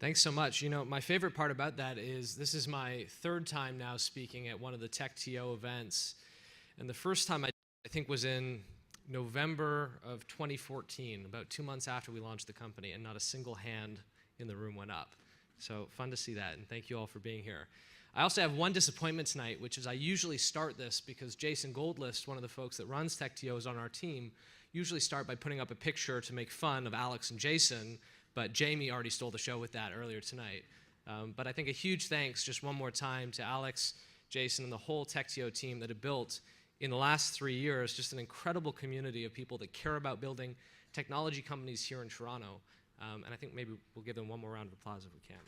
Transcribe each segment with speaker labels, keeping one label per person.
Speaker 1: Thanks so much. You know, my favorite part about that is this is my third time now speaking at one of the TechTO events. And the first time I think was in November of 2014, about 2 months after we launched the company, and not a single hand in the room went up. So fun to see that, and thank you all for being here. I also have one disappointment tonight, which is I usually start this because Jason Goldlist, one of the folks that runs TechTO, is on our team, usually start by putting up a picture to make fun of Alex and Jason, but Jamie already stole the show with that earlier tonight. But I think a huge thanks just one more time to Alex, Jason, and the whole TechTO team that have built in the last 3 years just an incredible community of people that care about building technology companies here in Toronto. And I think maybe we'll give them one more round of applause if we can.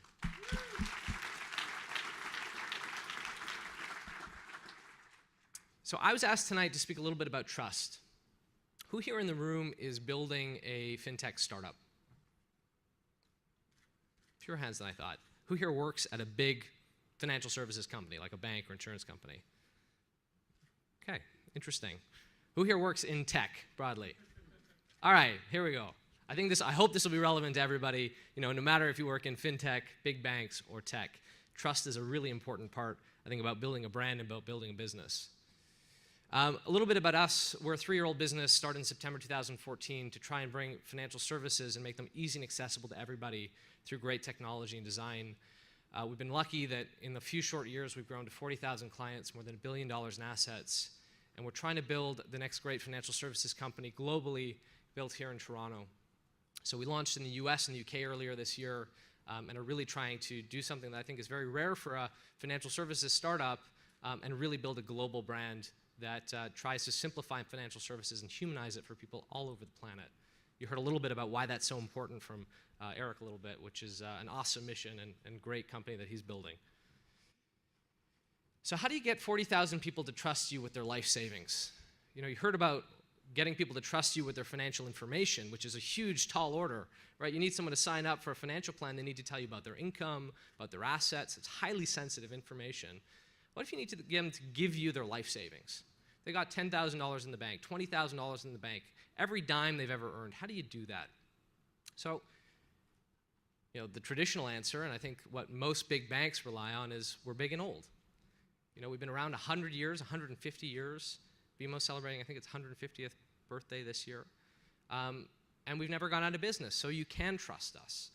Speaker 1: So I was asked tonight to speak a little bit about trust. Who here in the room is building a fintech startup? Fewer hands than I thought. Who here works at a big financial services company, like a bank or insurance company? Okay, interesting. Who here works in tech, broadly? All right, here we go. I hope this will be relevant to everybody. You know, no matter if you work in fintech, big banks, or tech, trust is a really important part, I think, about building a brand and about building a business. A little bit about us. We're a 3-year-old business, started in September 2014 to try and bring financial services and make them easy and accessible to everybody through great technology and design. We've been lucky that in a few short years, we've grown to 40,000 clients, more than $1 billion in assets, and we're trying to build the next great financial services company globally, built here in Toronto. So we launched in the US and the UK earlier this year, and are really trying to do something that I think is very rare for a financial services startup, and really build a global brand that tries to simplify financial services and humanize it for people all over the planet. You heard a little bit about why that's so important from Eric a little bit, which is an awesome mission and great company that he's building. So how do you get 40,000 people to trust you with their life savings? You know, you heard about getting people to trust you with their financial information, which is a huge, tall order, right? You need someone to sign up for a financial plan. They need to tell you about their income, about their assets. It's highly sensitive information. What if you need to get them to give you their life savings? They got $10,000 in the bank, $20,000 in the bank, every dime they've ever earned. How do you do that? So, you know, the traditional answer, and I think what most big banks rely on, is we're big and old. You know, we've been around 100 years, 150 years. BMO's celebrating, I think, its 150th birthday this year. And we've never gone out of business, so you can trust us.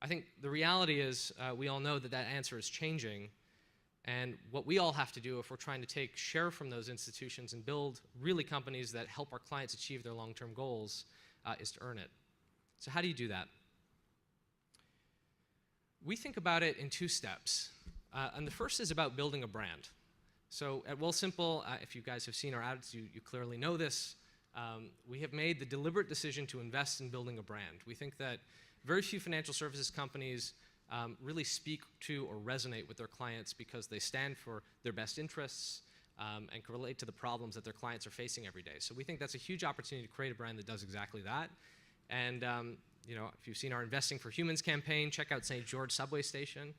Speaker 1: I think the reality is we all know that that answer is changing. And what we all have to do if we're trying to take share from those institutions and build really companies that help our clients achieve their long-term goals is to earn it. So how do you do that? We think about it in 2 steps. And the first is about building a brand. So at Wealthsimple, if you guys have seen our ads, you clearly know this. We have made the deliberate decision to invest in building a brand. We think that very few financial services companies really speak to or resonate with their clients because they stand for their best interests and can relate to the problems that their clients are facing every day. So we think that's a huge opportunity to create a brand that does exactly that. And you know, if you've seen our Investing for Humans campaign, check out St. George subway station.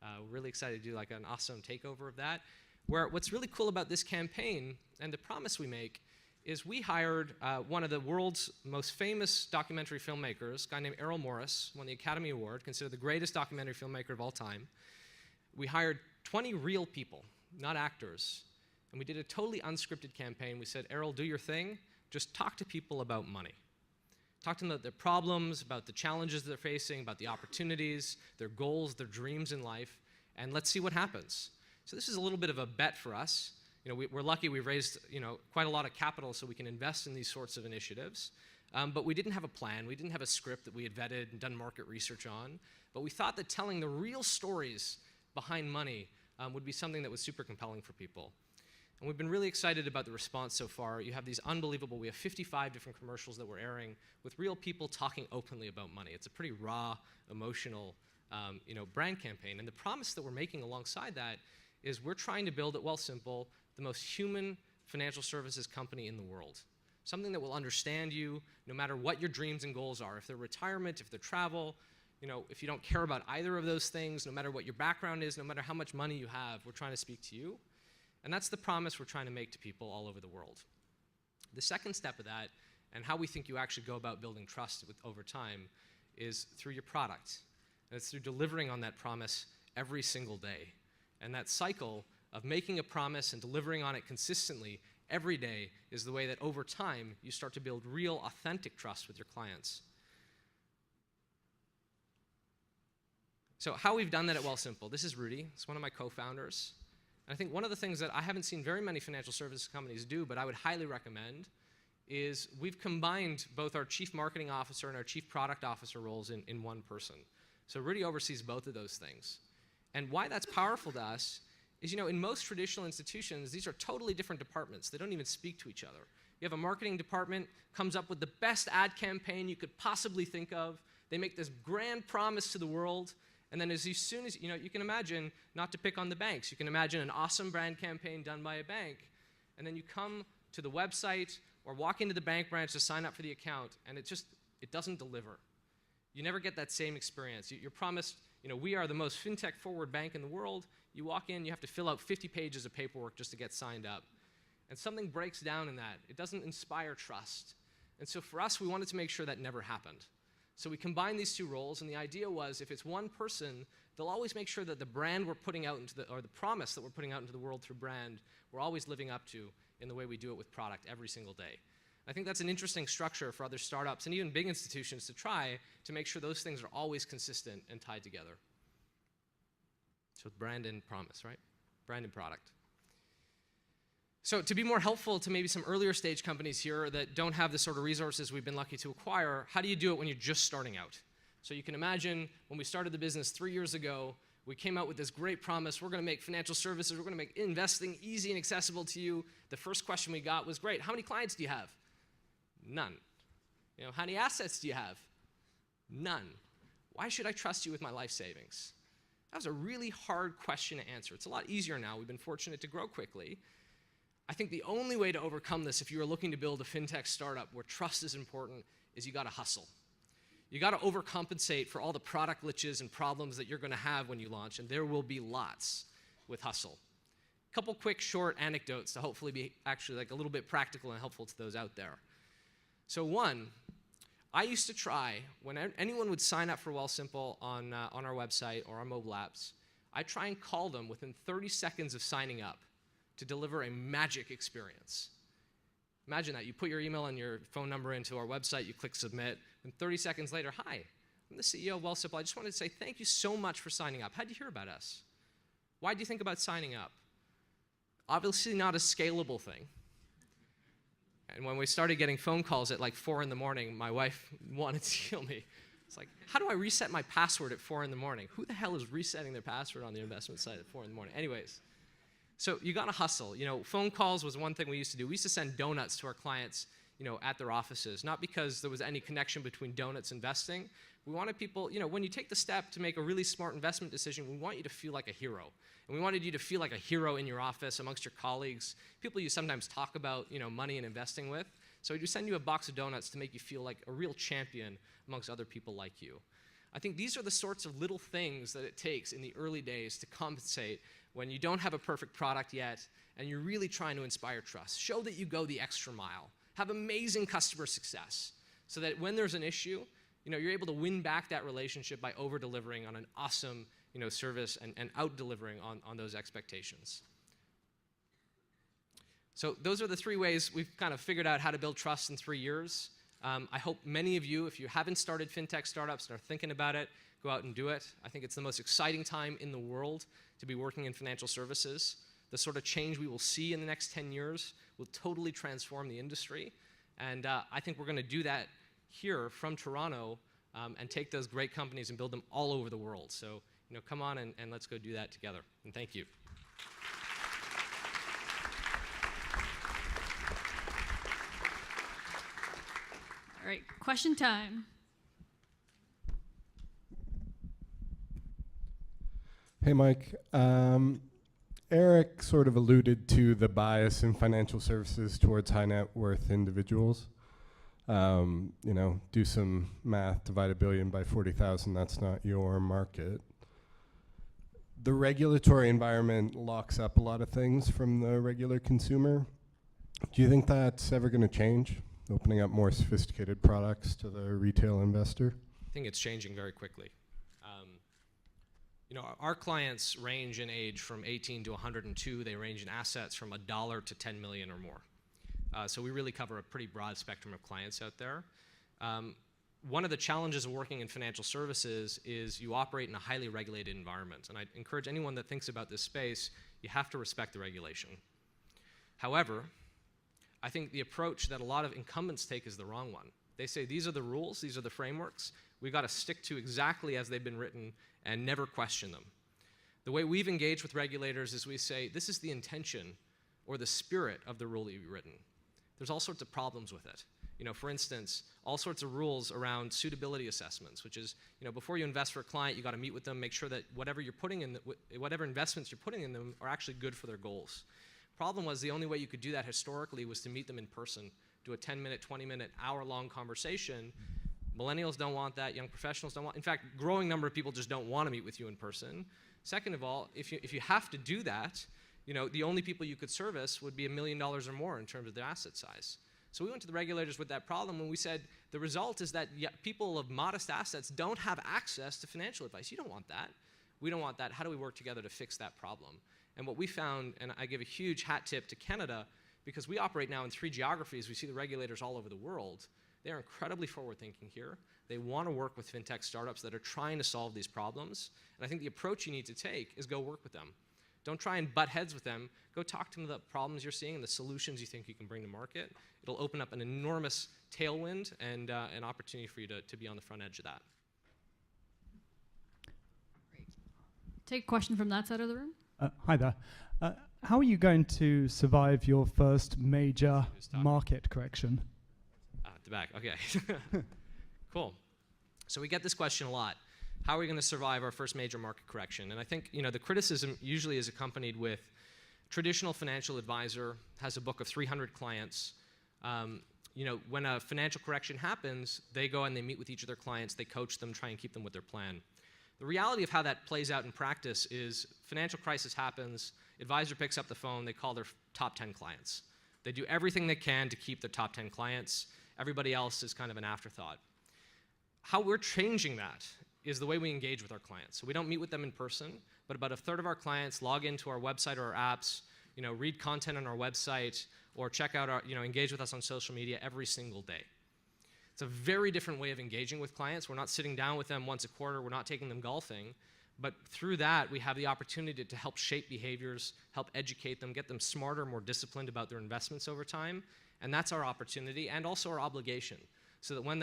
Speaker 1: We're really excited to do like an awesome takeover of that. What's really cool about this campaign and the promise we make is we hired one of the world's most famous documentary filmmakers, a guy named Errol Morris, won the Academy Award, considered the greatest documentary filmmaker of all time. We hired 20 real people, not actors, and we did a totally unscripted campaign. We said, Errol, do your thing. Just talk to people about money. Talk to them about their problems, about the challenges they're facing, about the opportunities, their goals, their dreams in life, and let's see what happens. So this is a little bit of a bet for us. You know, we're lucky we've raised, you know, quite a lot of capital so we can invest in these sorts of initiatives. But we didn't have a plan. We didn't have a script that we had vetted and done market research on. But we thought that telling the real stories behind money would be something that was super compelling for people. And we've been really excited about the response so far. You have these unbelievable, we have 55 different commercials that we're airing with real people talking openly about money. It's a pretty raw, emotional, you know, brand campaign. And the promise that we're making alongside that is we're trying to build at Wealthsimple the most human financial services company in the world. Something that will understand you no matter what your dreams and goals are. If they're retirement, if they're travel, you know, if you don't care about either of those things, no matter what your background is, no matter how much money you have, we're trying to speak to you. And that's the promise we're trying to make to people all over the world. The second step of that, and how we think you actually go about building trust over time, is through your product. And it's through delivering on that promise every single day. And that cycle of making a promise and delivering on it consistently every day is the way that over time you start to build real, authentic trust with your clients. So how we've done that at Wealthsimple, this is Rudy. He's one of my co-founders. And I think one of the things that I haven't seen very many financial services companies do, but I would highly recommend, is we've combined both our chief marketing officer and our chief product officer roles in one person. So Rudy oversees both of those things. And why that's powerful to us is, in most traditional institutions, these are totally different departments. They don't even speak to each other. You have a marketing department, comes up with the best ad campaign you could possibly think of. They make this grand promise to the world. And then as soon as, you can imagine, not to pick on the banks, you can imagine an awesome brand campaign done by a bank. And then you come to the website or walk into the bank branch to sign up for the account, and it doesn't deliver. You never get that same experience. You're promised, we are the most fintech forward bank in the world. You walk in, you have to fill out 50 pages of paperwork just to get signed up. And something breaks down in that. It doesn't inspire trust. And so for us, we wanted to make sure that never happened. So we combined these two roles, and the idea was if it's one person, they'll always make sure that the brand we're putting out or the promise that we're putting out into the world through brand, we're always living up to in the way we do it with product every single day. I think that's an interesting structure for other startups and even big institutions to try to make sure those things are always consistent and tied together. So brand and promise, right? Brand and product. So to be more helpful to maybe some earlier stage companies here that don't have the sort of resources we've been lucky to acquire, how do you do it when you're just starting out? So you can imagine when we started the business 3 years ago, we came out with this great promise. We're going to make financial services, we're going to make investing easy and accessible to you. The first question we got was, great, how many clients do you have? None. How many assets do you have? None. Why should I trust you with my life savings? That was a really hard question to answer. It's a lot easier now. We've been fortunate to grow quickly. I think the only way to overcome this, if you are looking to build a fintech startup where trust is important, is you got to hustle. You got to overcompensate for all the product glitches and problems that you're going to have when you launch, and there will be lots with hustle. A couple quick short anecdotes to hopefully be actually like a little bit practical and helpful to those out there. So one, I used to try, when anyone would sign up for Wealthsimple on our website or our mobile apps, I'd try and call them within 30 seconds of signing up to deliver a magic experience. Imagine that. You put your email and your phone number into our website, you click submit, and 30 seconds later, hi, I'm the CEO of Wealthsimple. I just wanted to say thank you so much for signing up. How did you hear about us? Why did you think about signing up? Obviously not a scalable thing. And when we started getting phone calls at like 4 in the morning, my wife wanted to kill me. It's like, how do I reset my password at 4 in the morning? Who the hell is resetting their password on the investment site at 4 in the morning? Anyways, so you gotta hustle. Phone calls was one thing we used to do. We used to send donuts to our clients, at their offices, not because there was any connection between donuts and investing. We wanted people, when you take the step to make a really smart investment decision, we want you to feel like a hero. And we wanted you to feel like a hero in your office amongst your colleagues, people you sometimes talk about, money and investing with. So we just send you a box of donuts to make you feel like a real champion amongst other people like you. I think these are the sorts of little things that it takes in the early days to compensate when you don't have a perfect product yet and you're really trying to inspire trust. Show that you go the extra mile. Have amazing customer success so that when there's an issue, you're able to win back that relationship by over-delivering on an awesome service and out-delivering on those expectations. So those are the 3 ways we've kind of figured out how to build trust in 3 years. I hope many of you, if you haven't started fintech startups and are thinking about it, go out and do it. I think it's the most exciting time in the world to be working in financial services. The sort of change we will see in the next 10 years will totally transform the industry. And I think we're going to do that here from Toronto and take those great companies and build them all over the world. So, come on and let's go do that together. And thank you.
Speaker 2: All right, question time.
Speaker 3: Hey, Mike. Eric sort of alluded to the bias in financial services towards high net worth individuals. Do some math, divide a billion by 40,000, that's not your market. The regulatory environment locks up a lot of things from the regular consumer. Do you think that's ever going to change, opening up more sophisticated products to the retail investor?
Speaker 1: I think it's changing very quickly. Our clients range in age from 18 to 102. They range in assets from $1 to 10 million or more. So we really cover a pretty broad spectrum of clients out there. One of the challenges of working in financial services is you operate in a highly regulated environment. And I encourage anyone that thinks about this space, you have to respect the regulation. However, I think the approach that a lot of incumbents take is the wrong one. They say, these are the rules, these are the frameworks, we've got to stick to exactly as they've been written and never question them. The way we've engaged with regulators is we say, this is the intention or the spirit of the rule that you've written. There's all sorts of problems with it. For instance, all sorts of rules around suitability assessments, which is, before you invest for a client, you got to meet with them, make sure that whatever investments you're putting in them are actually good for their goals. Problem was the only way you could do that historically was to meet them in person, do a 10-minute, 20-minute, hour-long conversation. Millennials don't want that. Young professionals don't want. In fact, growing number of people just don't want to meet with you in person. Second of all, if you have to do that, the only people you could service would be $1 million or more in terms of their asset size. So we went to the regulators with that problem, and we said the result is that people of modest assets don't have access to financial advice. You don't want that. We don't want that. How do we work together to fix that problem? And what we found, and I give a huge hat tip to Canada, because we operate now in 3 geographies, we see the regulators all over the world. They're incredibly forward-thinking here. They want to work with fintech startups that are trying to solve these problems. And I think the approach you need to take is go work with them. Don't try and butt heads with them. Go talk to them about the problems you're seeing and the solutions you think you can bring to market. It'll open up an enormous tailwind and an opportunity for you to be on the front edge of that.
Speaker 2: Great. Take a question from that side of the room.
Speaker 4: Hi there. How are you going to survive your first major market correction?
Speaker 1: At the back, okay. Cool. So we get this question a lot. How are we going to survive our first major market correction? And I think the criticism usually is accompanied with traditional financial advisor has a book of 300 clients. When a financial correction happens, they go and they meet with each of their clients, they coach them, try and keep them with their plan. The reality of how that plays out in practice is financial crisis happens, advisor picks up the phone, they call their top 10 clients. They do everything they can to keep their top 10 clients. Everybody else is kind of an afterthought. How we're changing that is the way we engage with our clients. So we don't meet with them in person, but about a third of our clients log into our website or our apps, read content on our website, or check out our, engage with us on social media every single day. It's a very different way of engaging with clients. We're not sitting down with them once a quarter. We're not taking them golfing. But through that, we have the opportunity to help shape behaviors, help educate them, get them smarter, more disciplined about their investments over time. And that's our opportunity and also our obligation. So that when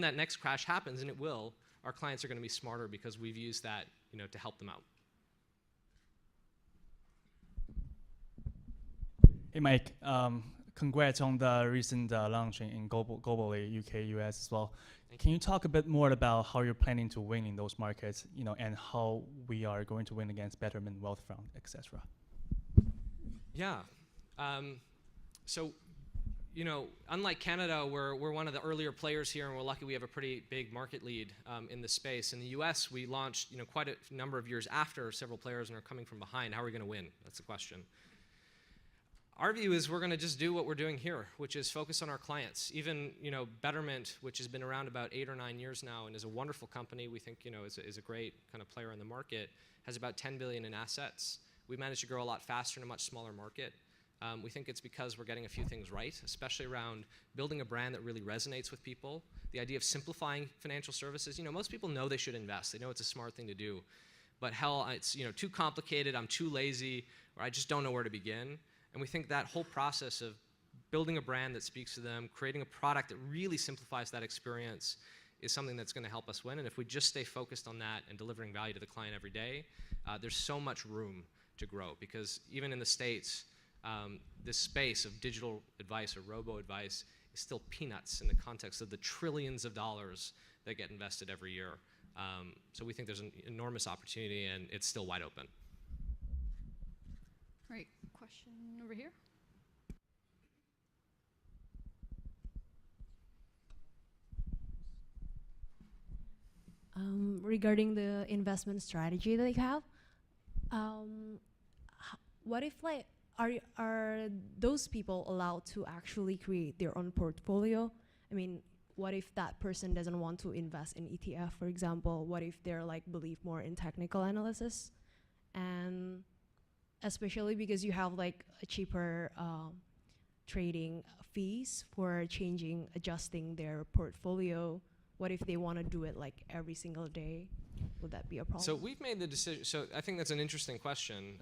Speaker 1: that next crash happens, and it will, our clients are going to be smarter because we've used that to help them out.
Speaker 5: Hey, Mike. Congrats on the recent launch in globally, UK, US as well. Can you talk a bit more about how you're planning to win in those markets, and how we are going to win against Betterment, Wealthfront, etc.?
Speaker 1: Yeah. So, unlike Canada, we're one of the earlier players here, and we're lucky we have a pretty big market lead in the space. In the US, we launched quite a number of years after several players and are coming from behind. How are we going to win? That's the question. Our view is we're going to just do what we're doing here, which is focus on our clients. Even Betterment, which has been around about 8 or 9 years now and is a wonderful company, we think is a great kind of player in the market, has about 10 billion in assets. We managed to grow a lot faster in a much smaller market. We think it's because we're getting a few things right, especially around building a brand that really resonates with people. The idea of simplifying financial services. Most people know they should invest. They know it's a smart thing to do. But hell, it's too complicated, I'm too lazy, or I just don't know where to begin. And we think that whole process of building a brand that speaks to them, creating a product that really simplifies that experience is something that's going to help us win. And if we just stay focused on that and delivering value to the client every day, there's so much room to grow. Because even in the States, this space of digital advice or robo-advice is still peanuts in the context of the trillions of dollars that get invested every year. So we think there's an enormous opportunity, and it's still wide open.
Speaker 2: Right, question over here.
Speaker 6: Regarding the investment strategy that you have, what if are those people allowed to actually create their own portfolio? I mean, what if that person doesn't want to invest in ETF, for example? What if they're like believe more in technical analysis? And especially because you have like a cheaper trading fees for changing, adjusting their portfolio. What if they want to do it like every single day? Would that be a problem?
Speaker 1: So we've made the decision. So I think that's an interesting question,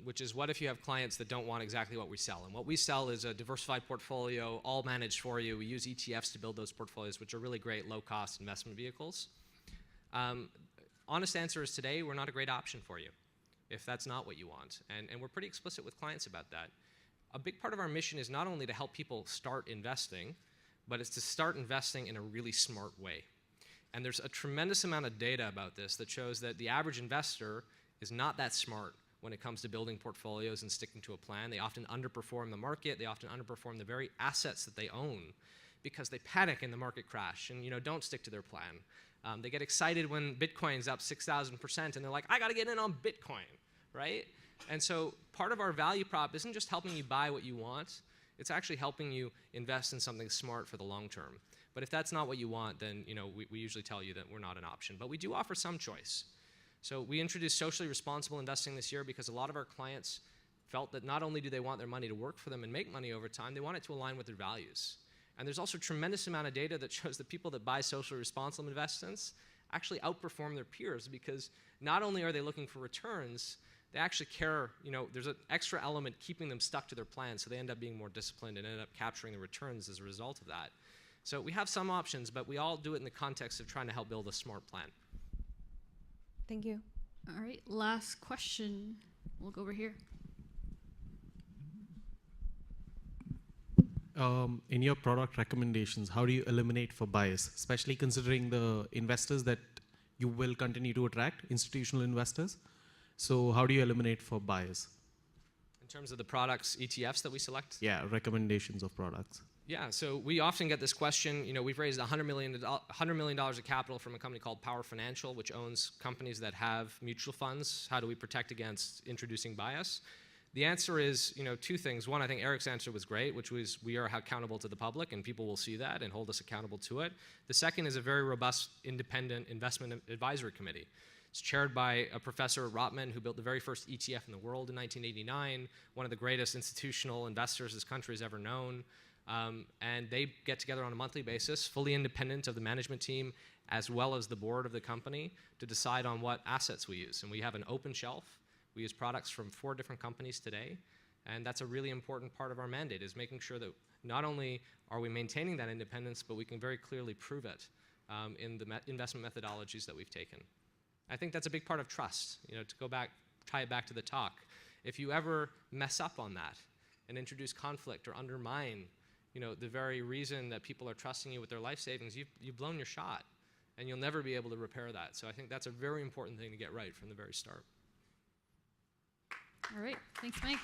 Speaker 1: which is what if you have clients that don't want exactly what we sell? And what we sell is a diversified portfolio, all managed for you. We use ETFs to build those portfolios, which are really great low-cost investment vehicles. Honest answer is today, we're not a great option for you if that's not what you want. And we're pretty explicit with clients about that. A big part of our mission is not only to help people start investing, but it's to start investing in a really smart way. And there's a tremendous amount of data about this that shows that the average investor is not that smart when it comes to building portfolios and sticking to a plan. They often underperform the market. They often underperform the very assets that they own because they panic in the market crash and don't stick to their plan. They get excited when Bitcoin's up 6,000% and they're like, I got to get in on Bitcoin, right? And so part of our value prop isn't just helping you buy what you want. It's actually helping you invest in something smart for the long term. But if that's not what you want, then we usually tell you that we're not an option. But we do offer some choice. So we introduced socially responsible investing this year because a lot of our clients felt that not only do they want their money to work for them and make money over time, they want it to align with their values. And there's also a tremendous amount of data that shows that people that buy socially responsible investments actually outperform their peers because not only are they looking for returns, they actually care, there's an extra element keeping them stuck to their plan, so they end up being more disciplined and end up capturing the returns as a result of that. So we have some options, but we all do it in the context of trying to help build a smart plan.
Speaker 6: Thank you.
Speaker 2: All right, last question. We'll go over here.
Speaker 7: In your product recommendations, how do you eliminate for bias, especially considering the investors that you will continue to attract, institutional investors? So how do you eliminate for bias?
Speaker 1: In terms of the products, ETFs that we select?
Speaker 7: Yeah, recommendations of products.
Speaker 1: Yeah, so we often get this question. We've raised $100 million of capital from a company called Power Financial, which owns companies that have mutual funds. How do we protect against introducing bias? The answer is, two things. One, I think Eric's answer was great, which was we are accountable to the public, and people will see that and hold us accountable to it. The second is a very robust, independent investment advisory committee. It's chaired by a professor at Rotman who built the very first ETF in the world in 1989, one of the greatest institutional investors this country has ever known. And they get together on a monthly basis, fully independent of the management team, as well as the board of the company, to decide on what assets we use. And we have an open shelf. We use products from 4 different companies today. And that's a really important part of our mandate, is making sure that not only are we maintaining that independence, but we can very clearly prove it in the investment methodologies that we've taken. I think that's a big part of trust, to tie it back to the talk. If you ever mess up on that and introduce conflict or undermine the very reason that people are trusting you with their life savings, you've blown your shot, and you'll never be able to repair that. So I think that's a very important thing to get right from the very start.
Speaker 2: All right, thanks, Mike.